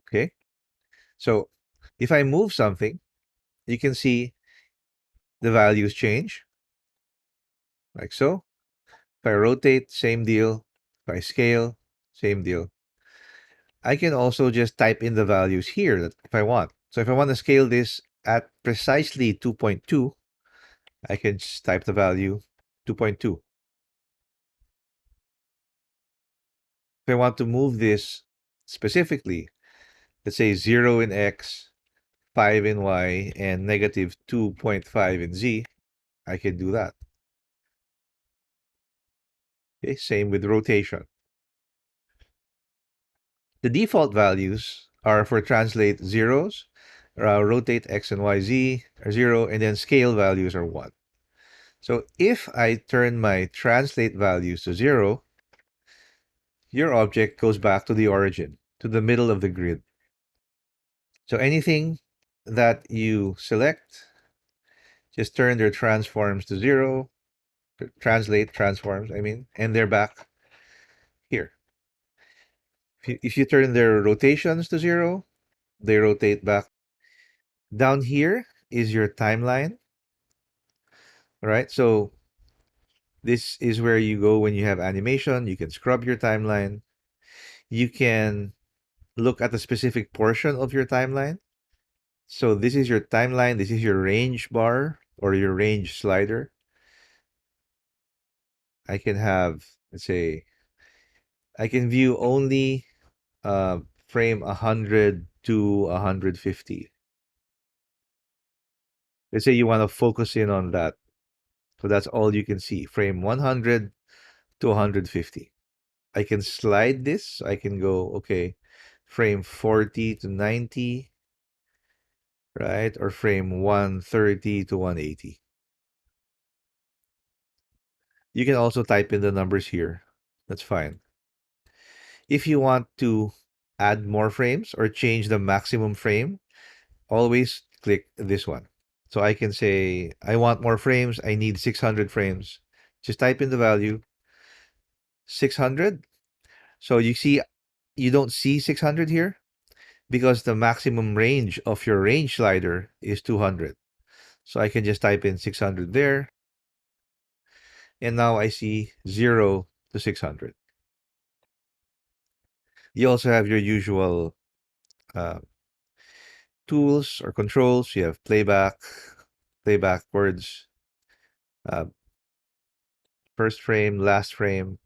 Okay. So if I move something, you can see the values change like so. If I rotate, same deal. If I scale, same deal. I can also just type in the values here if I want. So if I want to scale this at precisely 2.2, I can just type the value 2.2. If I want to move this specifically, let's say 0 in X, 5 in Y, and negative 2.5 in Z, I can do that. Okay, same with rotation. The default values are for translate zeros, rotate X and Y, Z are 0, and then scale values are 1. So if I turn my translate values to 0, your object goes back to the origin, to the middle of the grid. So anything that you select, just turn their transforms to 0, translate transforms, I mean, and they're back here. If you turn their rotations to 0, they rotate back. Down here is your timeline, right? So this is where you go when you have animation. You can scrub your timeline. You can look at a specific portion of your timeline. So this is your timeline. This is your range bar or your range slider. I can have, let's say, I can view only frame 100 to 150. Let's say you want to focus in on that. So that's all you can see, frame 100 to 150. I can slide this. I can go, okay, frame 40 to 90, right? Or frame 130 to 180. You can also type in the numbers here. That's fine. If you want to add more frames or change the maximum frame, always click this one. So I can say, I want more frames. I need 600 frames. Just type in the value 600. So you see, you don't see 600 here because the maximum range of your range slider is 200. So I can just type in 600 there. And now I see 0 to 600. You also have your usual uh, tools or controls. You have playback, play backwards, uh, first frame, last frame,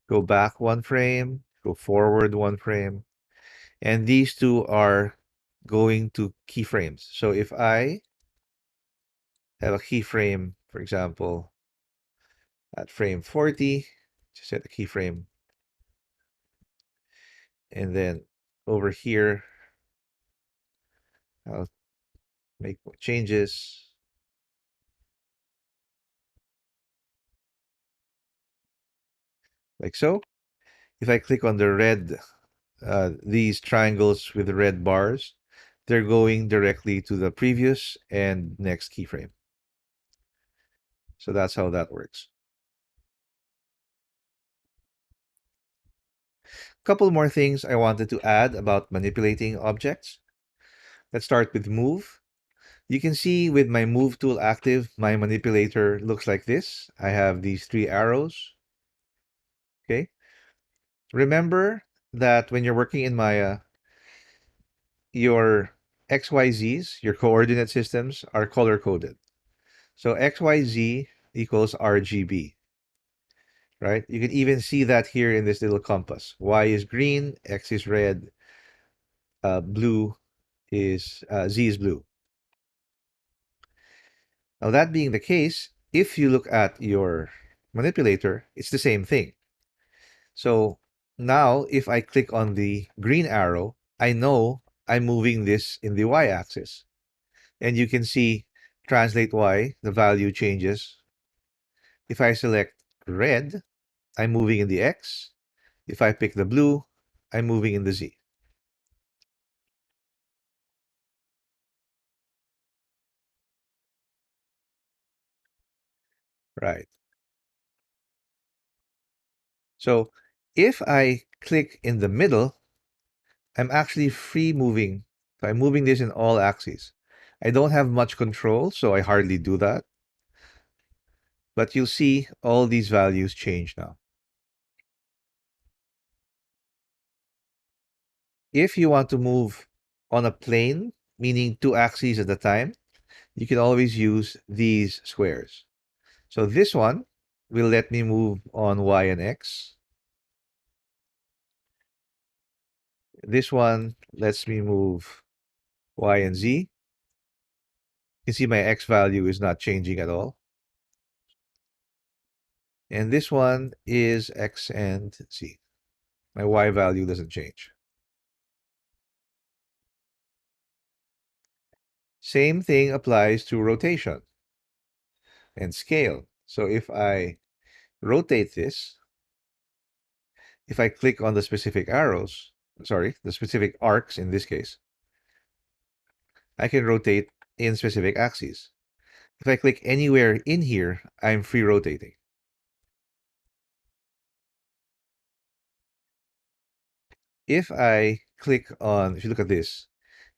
go back one frame, go forward one frame. And these two are going to keyframes. So if I have a keyframe, for example, at frame 40, just set a keyframe. And then over here, I'll make changes. Like so. If I click on the red, these triangles with the red bars, they're going directly to the previous and next keyframe. So that's how that works. Couple more things I wanted to add about manipulating objects. Let's start with move. You can see with my move tool active, my manipulator looks like this. I have these three arrows. Okay. Remember that when you're working in Maya, your XYZs, your coordinate systems, are color coded. So XYZ equals RGB, right? You can even see that here in this little compass. Y is green, X is red, blue is Z is blue. Now that being the case, if you look at your manipulator, it's the same thing. So now if I click on the green arrow, I know I'm moving this in the Y-axis. And you can see translate Y, the value changes. If I select red, I'm moving in the X. If I pick the blue, I'm moving in the Z. Right. So if I click in the middle, I'm actually free moving. So I'm moving this in all axes. I don't have much control, so I hardly do that. But you'll see all these values change now. If you want to move on a plane, meaning two axes at a time, you can always use these squares. So this one will let me move on Y and X. This one lets me move Y and Z. You can see my X value is not changing at all. And this one is X and Z. My Y value doesn't change. Same thing applies to rotation and scale. So if I rotate this, if I click on the specific arrows, sorry, the specific arcs in this case, I can rotate in specific axes. If I click anywhere in here, I'm free rotating. If I click on, if you look at this,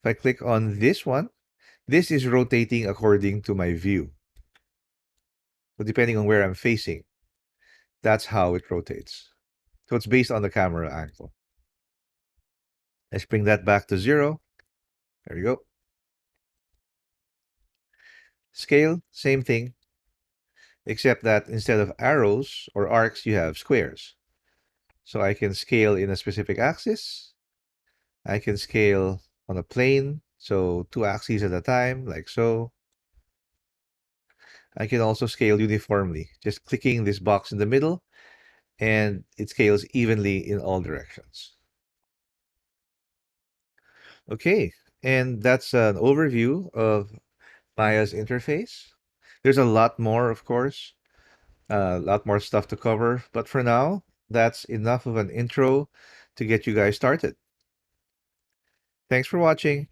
if I click on this one, this is rotating according to my view. So depending on where I'm facing, that's how it rotates. So it's based on the camera angle. Let's bring that back to 0. There you go. Scale, same thing, except that instead of arrows or arcs, you have squares. So I can scale in a specific axis. I can scale on a plane, so two axes at a time, like so. I can also scale uniformly, just clicking this box in the middle, and it scales evenly in all directions. Okay, and that's an overview of Maya's interface. There's a lot more, of course, a lot more stuff to cover, but for now, that's enough of an intro to get you guys started. Thanks for watching.